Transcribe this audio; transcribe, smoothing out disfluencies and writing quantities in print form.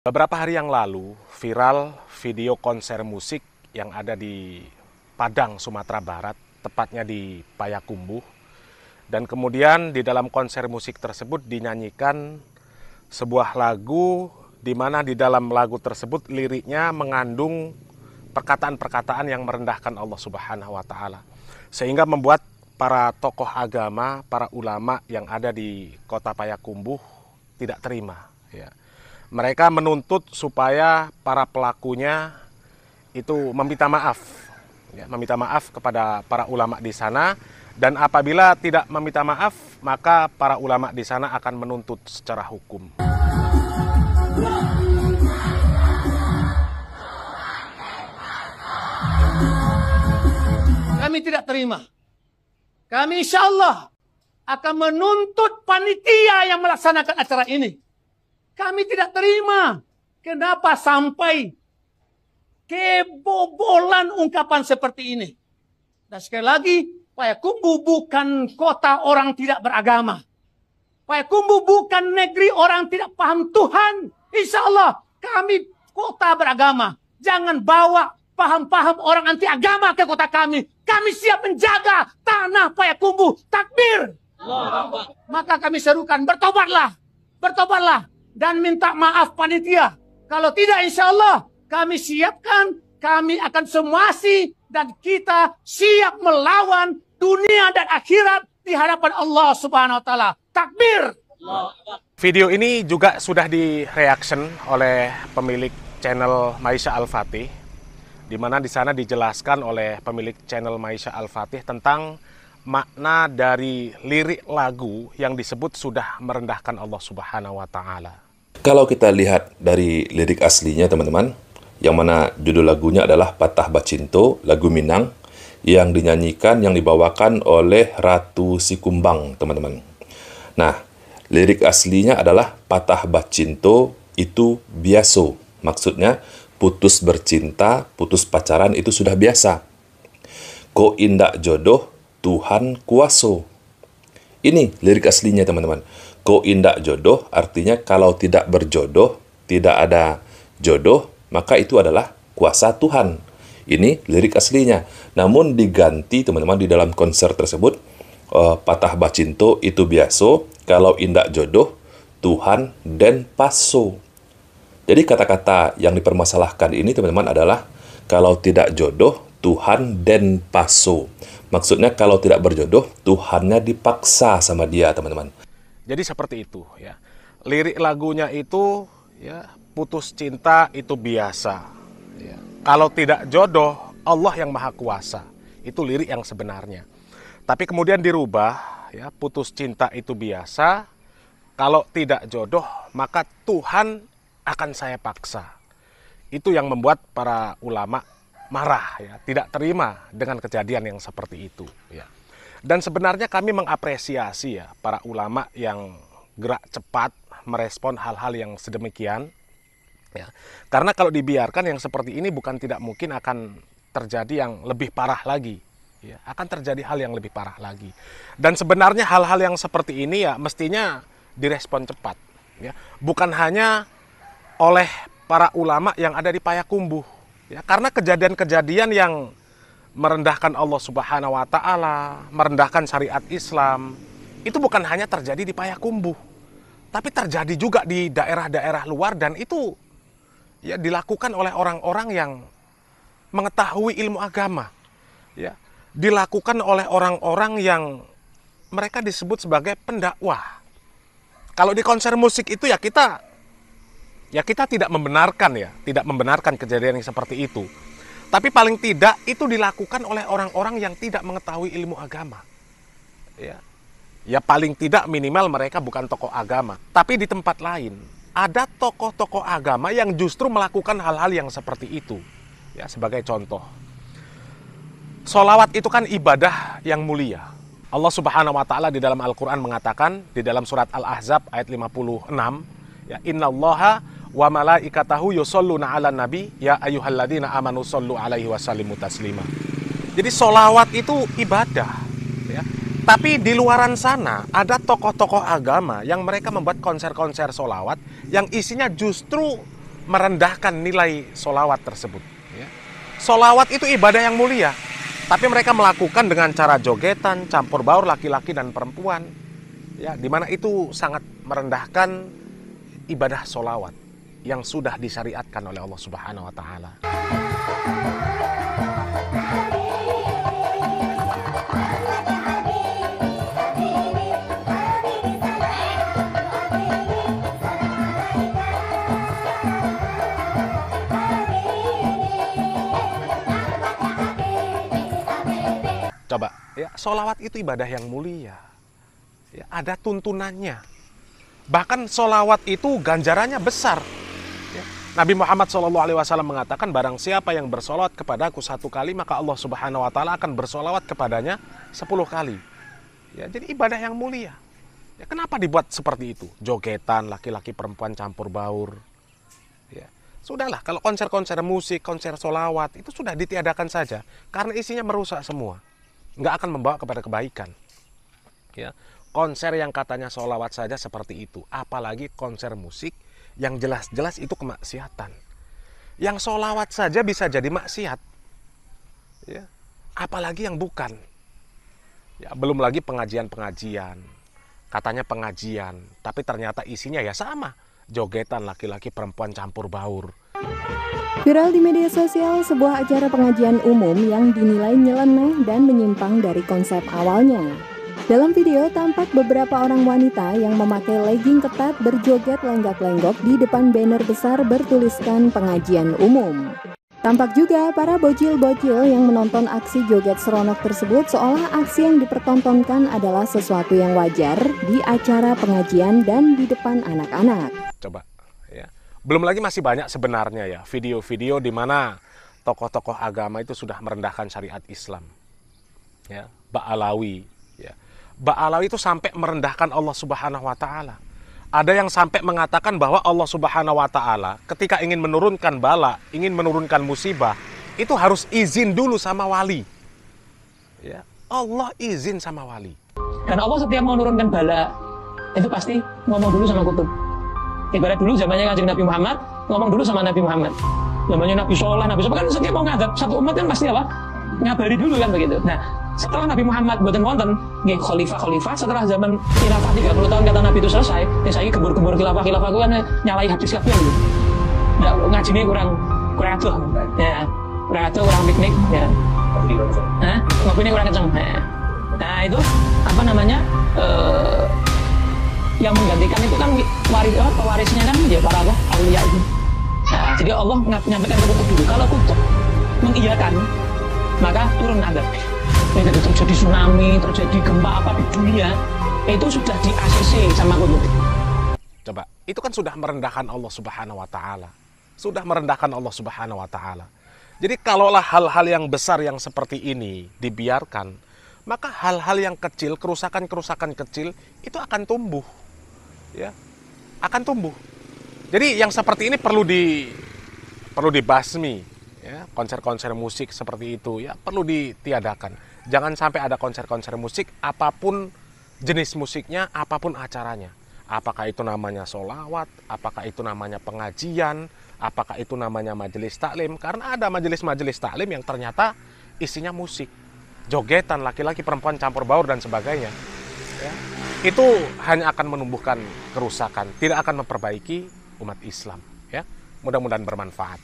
Beberapa hari yang lalu, viral video konser musik yang ada di Padang, Sumatera Barat, tepatnya di Payakumbuh. Dan kemudian di dalam konser musik tersebut dinyanyikan sebuah lagu di mana di dalam lagu tersebut liriknya mengandung perkataan-perkataan yang merendahkan Allah Subhanahu wa Ta'ala. Sehingga membuat para tokoh agama, para ulama yang ada di kota Payakumbuh tidak terima. Ya. Mereka menuntut supaya para pelakunya itu meminta maaf, ya, meminta maaf kepada para ulama di sana. Dan apabila tidak meminta maaf, maka para ulama di sana akan menuntut secara hukum. Kami tidak terima. Kami insya Allah akan menuntut panitia yang melaksanakan acara ini. Kami tidak terima. Kenapa sampai kebobolan ungkapan seperti ini? Dan sekali lagi, Payakumbuh bukan kota orang tidak beragama. Payakumbuh bukan negeri orang tidak paham Tuhan. Insya Allah kami kota beragama. Jangan bawa paham-paham orang anti agama ke kota kami. Kami siap menjaga tanah Payakumbuh. Takbir. Maka kami serukan, bertobatlah. Bertobatlah. Dan minta maaf panitia. Kalau tidak insya Allah kami siapkan, kami akan somasi dan kita siap melawan dunia dan akhirat di hadapan Allah Subhanahu wa Ta'ala. Takbir. Video ini juga sudah di-reaction oleh pemilik channel Maisha Al-Fatih, di mana di sana dijelaskan oleh pemilik channel Maisha Al-Fatih tentang makna dari lirik lagu yang disebut sudah merendahkan Allah Subhanahu wa Ta'ala. Kalau kita lihat dari lirik aslinya teman-teman, yang mana judul lagunya adalah Patah Bacinto, lagu Minang, yang dinyanyikan, yang dibawakan oleh Ratu Sikumbang, teman-teman. Nah, lirik aslinya adalah Patah Bacinto itu biaso. Maksudnya, putus bercinta, putus pacaran itu sudah biasa. Ko indak jodoh, Tuhan kuaso. Ini lirik aslinya, teman-teman. Ko indak jodoh artinya kalau tidak berjodoh, tidak ada jodoh, maka itu adalah kuasa Tuhan. Ini lirik aslinya. Namun diganti, teman-teman, di dalam konser tersebut, Patah Bacinto itu biaso, kalau indak jodoh, Tuhan den paso. Jadi kata-kata yang dipermasalahkan ini, teman-teman, adalah kalau tidak jodoh, Tuhan den paso. Maksudnya kalau tidak berjodoh, Tuhannya dipaksa sama dia, teman-teman. Jadi seperti itu, ya. Lirik lagunya itu, ya, putus cinta itu biasa. Ya. Kalau tidak jodoh, Allah yang Maha Kuasa. Itu lirik yang sebenarnya. Tapi kemudian dirubah, ya, putus cinta itu biasa. Kalau tidak jodoh, maka Tuhan akan saya paksa. Itu yang membuat para ulama marah, ya, tidak terima dengan kejadian yang seperti itu, ya. Dan sebenarnya kami mengapresiasi, ya, para ulama yang gerak cepat merespon hal-hal yang sedemikian, ya. Karena kalau dibiarkan yang seperti ini bukan tidak mungkin akan terjadi yang lebih parah lagi, ya. Akan terjadi hal yang lebih parah lagi. Dan sebenarnya hal-hal yang seperti ini, ya, mestinya direspon cepat, ya. Bukan hanya oleh para ulama yang ada di Payakumbuh, ya. Karena kejadian-kejadian yang merendahkan Allah Subhanahu wa Ta'ala, merendahkan syariat Islam, itu bukan hanya terjadi di Payakumbuh, tapi terjadi juga di daerah-daerah luar, dan itu, ya, dilakukan oleh orang-orang yang mengetahui ilmu agama, ya, dilakukan oleh orang-orang yang mereka disebut sebagai pendakwah. Kalau di konser musik itu, ya kita tidak membenarkan, ya, tidak membenarkan kejadian yang seperti itu. Tapi paling tidak itu dilakukan oleh orang-orang yang tidak mengetahui ilmu agama. Ya. Ya paling tidak minimal mereka bukan tokoh agama. Tapi di tempat lain ada tokoh-tokoh agama yang justru melakukan hal-hal yang seperti itu. Ya, sebagai contoh, sholawat itu kan ibadah yang mulia. Allah Subhanahu wa Ta'ala di dalam Al-Quran mengatakan di dalam surat Al-Ahzab ayat 56, ya, innallaha wa malaikatahu yusholluna 'alan nabi ya ayyuhalladzina amanu shollu 'alaihi wasallimu taslima. Jadi sholawat itu ibadah, ya. Tapi di luaran sana ada tokoh-tokoh agama yang mereka membuat konser-konser sholawat yang isinya justru merendahkan nilai solawat tersebut. Ya. Solawat itu ibadah yang mulia, tapi mereka melakukan dengan cara jogetan, campur baur laki-laki dan perempuan. Ya, dimana itu sangat merendahkan ibadah solawat yang sudah disyariatkan oleh Allah Subhanahu wa Ta'ala. Coba, ya, solawat itu ibadah yang mulia. Ya, ada tuntunannya. Bahkan solawat itu ganjarannya besar. Ya. Nabi Muhammad SAW mengatakan, barang siapa yang bersolawat kepadaku 1 kali, maka Allah Subhanahu Wa Ta'ala akan bersolawat kepadanya 10 kali. Ya, jadi ibadah yang mulia. Ya, kenapa dibuat seperti itu? Jogetan, laki-laki perempuan campur baur. Ya. Sudahlah, kalau konser-konser musik, konser solawat, itu sudah ditiadakan saja. Karena isinya merusak semua. Nggak akan membawa kepada kebaikan. Ya. Konser yang katanya solawat saja seperti itu. Apalagi konser musik yang jelas-jelas itu kemaksiatan. Yang solawat saja bisa jadi maksiat. Ya. Apalagi yang bukan. Ya, belum lagi pengajian-pengajian. Katanya pengajian, tapi ternyata isinya ya sama. Jogetan laki-laki perempuan campur baur. Viral di media sosial sebuah acara pengajian umum yang dinilai nyeleneh dan menyimpang dari konsep awalnya. Dalam video tampak beberapa orang wanita yang memakai legging ketat berjoget lenggak-lenggok di depan banner besar bertuliskan pengajian umum. Tampak juga para bocil-bocil yang menonton aksi joget seronok tersebut seolah aksi yang dipertontonkan adalah sesuatu yang wajar di acara pengajian dan di depan anak-anak. Coba, ya. Belum lagi masih banyak sebenarnya ya video-video di mana tokoh-tokoh agama itu sudah merendahkan syariat Islam. Ya, Ba'alawi, ya. Ba'alawi itu sampai merendahkan Allah Subhanahu wa Ta'ala. Ada yang sampai mengatakan bahwa Allah Subhanahu wa Ta'ala ketika ingin menurunkan bala, ingin menurunkan musibah, itu harus izin dulu sama wali. Ya, Allah izin sama wali. Dan Allah setiap mau menurunkan bala, itu pasti ngomong dulu sama kutub. Ibarat dulu zamannya Kanjeng Nabi Muhammad, ngomong dulu sama Nabi Muhammad. Zamannya Nabi Soleh, Nabi Soleh, kan setiap mau ngadap satu umat kan pasti apa? Ngabari dulu kan begitu. Nah, setelah Nabi Muhammad buatan wonten nggih khalifah setelah zaman khilafah 30 tahun kata Nabi itu selesai, ya saya gembur-gembur khilafah itu kan nyalai hadis kabeh gitu. Nggak ngajine kurang adoh. Ya, kurang adoh, kurang piknik ya. Ngopi ini kurang kenceng. Nah, itu apa namanya? Yang menggantikan itu kan pewarisnya kan ya para aulia itu. Nah, jadi Allah menyampaikan ke kutub dulu. Kalau kutub mengiyakan, maka turun adab. Jadi terjadi tsunami, terjadi gempa apa di dunia, itu sudah di ACC sama kutub. Coba, itu kan sudah merendahkan Allah Subhanahu wa Ta'ala. Sudah merendahkan Allah Subhanahu wa Ta'ala. Jadi kalaulah hal-hal yang besar yang seperti ini dibiarkan, maka hal-hal yang kecil, kerusakan-kerusakan kecil itu akan tumbuh. Ya, akan tumbuh. Jadi yang seperti ini perlu dibasmi. Ya, konser-konser musik seperti itu ya perlu ditiadakan. Jangan sampai ada konser-konser musik apapun jenis musiknya, apapun acaranya. Apakah itu namanya solawat, apakah itu namanya pengajian, apakah itu namanya majelis taklim. Karena ada majelis-majelis taklim yang ternyata isinya musik, jogetan laki-laki perempuan campur baur dan sebagainya. Ya, itu hanya akan menumbuhkan kerusakan, tidak akan memperbaiki umat Islam. Ya, mudah-mudahan bermanfaat.